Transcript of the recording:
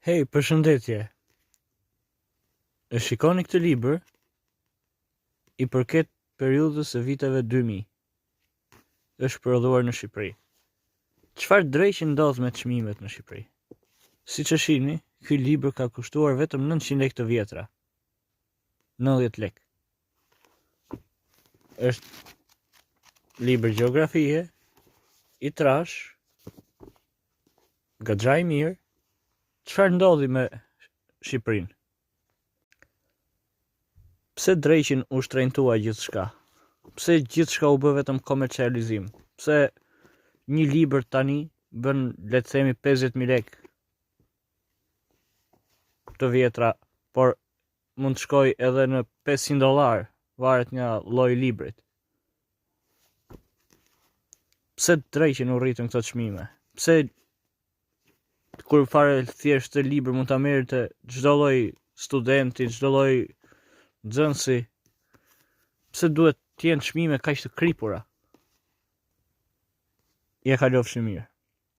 Hej, përshëndetje. E shikoni këtë libër, i përket periudhës së viteve 2000. Është prodhuar në Shqipëri. Çfarë dreqi ndodh me çmimet në Shqipëri? Siç e shihni, ky libër ka kushtuar vetëm 900 lekë të vjetra. 90 lekë. Është libër gjeografie, i trash, goxha i mirë. Çfarë ndodhi me Shqipërinë? Pse dreqin u shtrenjtua gjithçka? Pse gjithçka u bë vetëm komercializim? Pse një libër tani bën, le të themi, 50.000 lekë të vjetra, por mund të shkoj edhe në $500, varet nga lloji i librit. Pse dreqin u rritën këto çmime? Pse kur fare thjesht të libër mund ta merrte çdo lloj studenti, çdo lloj nxënësi, pse duhet të jenë çmime kaq të kripura? Ja kalofshi mirë.